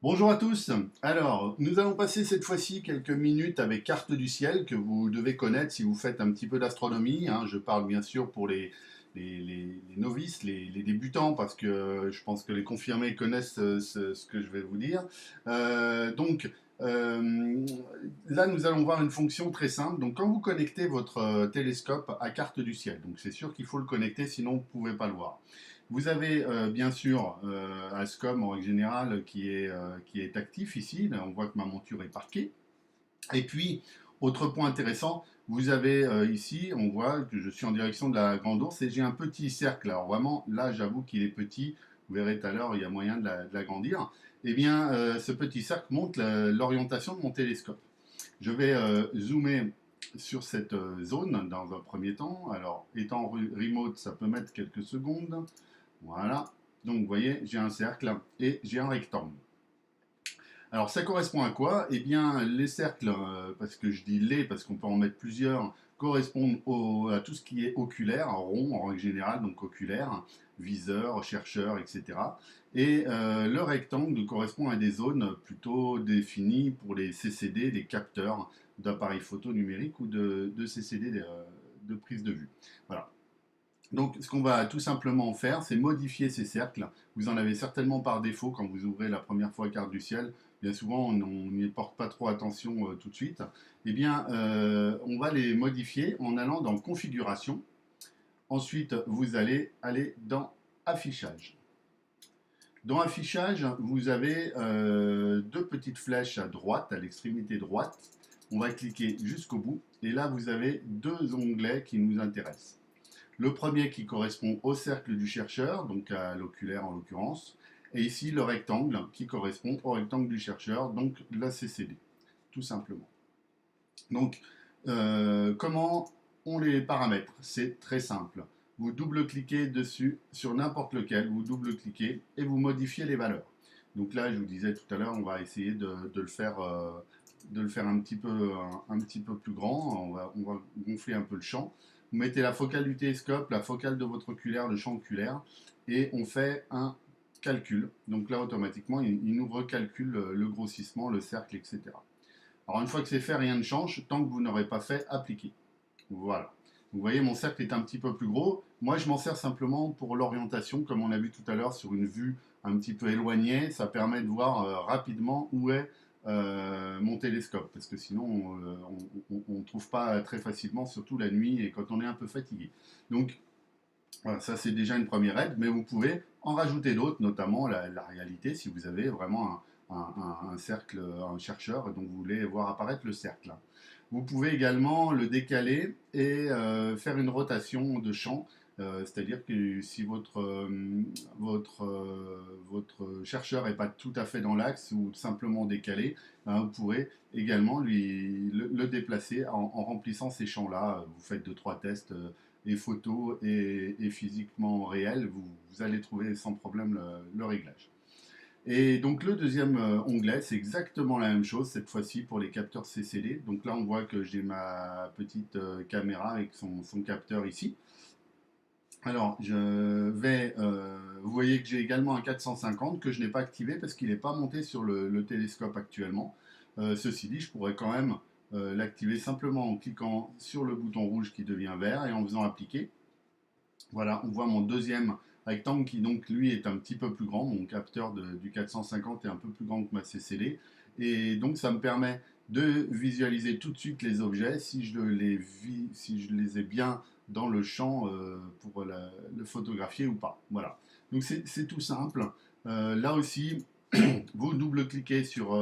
Bonjour à tous. Alors, nous allons passer cette fois-ci quelques minutes avec Carte du ciel que vous devez connaître si vous faites un petit peu d'astronomie, hein. Je parle bien sûr pour les novices, les débutants, parce que je pense que les confirmés connaissent ce que je vais vous dire. Donc, euh, là, nous allons voir une fonction très simple. Donc, quand vous connectez votre télescope à Carte du ciel, donc c'est sûr qu'il faut le connecter, sinon vous ne pouvez pas le voir. Vous avez bien sûr Ascom en règle générale qui est actif ici. Là, on voit que ma monture est parquée. Et puis, autre point intéressant, vous avez ici, on voit que je suis en direction de la Grande Ourse et j'ai un petit cercle. Alors vraiment, là, j'avoue qu'il est petit. Vous verrez tout à l'heure, il y a moyen de l'agrandir. Eh bien, ce petit cercle montre l'orientation de mon télescope. Je vais zoomer sur cette zone dans un premier temps. Alors, étant remote, ça peut mettre quelques secondes. Voilà. Donc, vous voyez, j'ai un cercle et j'ai un rectangle. Alors, ça correspond à quoi? Eh bien, les cercles, parce que je dis les, parce qu'on peut en mettre plusieurs, correspondent à tout ce qui est oculaire, rond en règle générale, donc oculaire, viseur, chercheur, etc. Et le rectangle correspond à des zones plutôt définies pour les CCD, des capteurs d'appareils photo numériques ou de CCD de prise de vue. Voilà. Donc, ce qu'on va tout simplement faire, c'est modifier ces cercles. Vous en avez certainement par défaut quand vous ouvrez la première fois Carte du ciel. Bien souvent, on n'y porte pas trop attention tout de suite. Eh bien, on va les modifier en allant dans Configuration. Ensuite, vous allez aller dans Affichage. Dans Affichage, vous avez deux petites flèches à droite, à l'extrémité droite. On va cliquer jusqu'au bout. Et là, vous avez deux onglets qui nous intéressent. Le premier qui correspond au cercle du chercheur, donc à l'oculaire en l'occurrence, et ici le rectangle qui correspond au rectangle du chercheur, donc la CCD, tout simplement. Donc, comment on les paramètre? C'est très simple. Vous double-cliquez dessus sur n'importe lequel, vous double-cliquez et vous modifiez les valeurs. Donc là, je vous disais tout à l'heure, on va essayer de le faire un petit peu plus grand. On va gonfler un peu le champ. Vous mettez la focale du télescope, la focale de votre oculaire, le champ oculaire, et on fait un calcul. Donc là, automatiquement, il nous recalcule le grossissement, le cercle, etc. Alors une fois que c'est fait, rien ne change tant que vous n'aurez pas fait appliquer. Voilà. Vous voyez, mon cercle est un petit peu plus gros. Moi, je m'en sers simplement pour l'orientation, comme on a vu tout à l'heure sur une vue un petit peu éloignée. Ça permet de voir rapidement où est mon télescope, parce que sinon, on ne trouve pas très facilement, surtout la nuit et quand on est un peu fatigué. Donc, voilà, ça c'est déjà une première aide, mais vous pouvez en rajouter d'autres, notamment la réalité, si vous avez vraiment un cercle, un chercheur, et donc vous voulez voir apparaître le cercle. Vous pouvez également le décaler et faire une rotation de champ, c'est-à-dire que si votre chercheur n'est pas tout à fait dans l'axe ou simplement décalé, ben, vous pourrez également le déplacer en remplissant ces champs-là. Vous faites deux, trois tests et photos et physiquement réel, vous allez trouver sans problème le réglage. Et donc le deuxième onglet, c'est exactement la même chose, cette fois-ci pour les capteurs CCD. Donc là, on voit que j'ai ma petite caméra avec son capteur ici. Alors, vous voyez que j'ai également un 450 que je n'ai pas activé parce qu'il n'est pas monté sur le télescope actuellement. Ceci dit, je pourrais quand même l'activer simplement en cliquant sur le bouton rouge qui devient vert et en faisant appliquer. Voilà, on voit mon deuxième rectangle qui donc lui est un petit peu plus grand. Mon capteur du 450 est un peu plus grand que ma CCD. Et donc ça me permet de visualiser tout de suite les objets si je les ai bien dans le champ pour le photographier ou pas. Voilà. Donc c'est tout simple. Là aussi, vous double-cliquez sur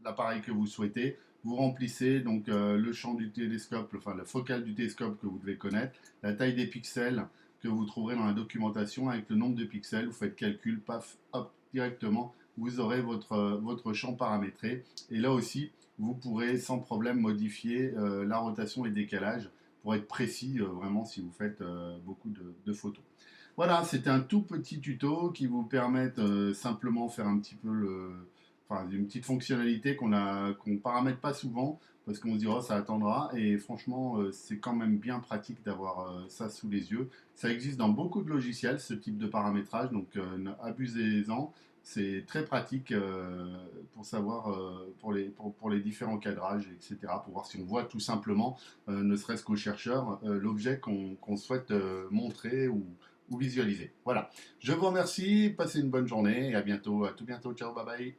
l'appareil que vous souhaitez. Vous remplissez donc le champ du télescope, enfin la focale du télescope que vous devez connaître, la taille des pixels que vous trouverez dans la documentation avec le nombre de pixels. Vous faites calcul, paf, hop, directement, vous aurez votre champ paramétré. Et là aussi, vous pourrez sans problème modifier la rotation et le décalage pour être précis vraiment si vous faites beaucoup de photos. Voilà, c'était un tout petit tuto qui vous permet simplement faire un petit peu enfin, une petite fonctionnalité qu'on paramètre pas souvent parce qu'on se dit oh ça attendra et franchement c'est quand même bien pratique d'avoir ça sous les yeux. Ça existe dans beaucoup de logiciels ce type de paramétrage donc abusez-en. C'est très pratique pour savoir, pour les différents cadrages, etc. Pour voir si on voit tout simplement, ne serait-ce qu'au chercheur, l'objet qu'on souhaite montrer ou visualiser. Voilà. Je vous remercie, passez une bonne journée et à bientôt. À tout bientôt. Ciao, bye bye.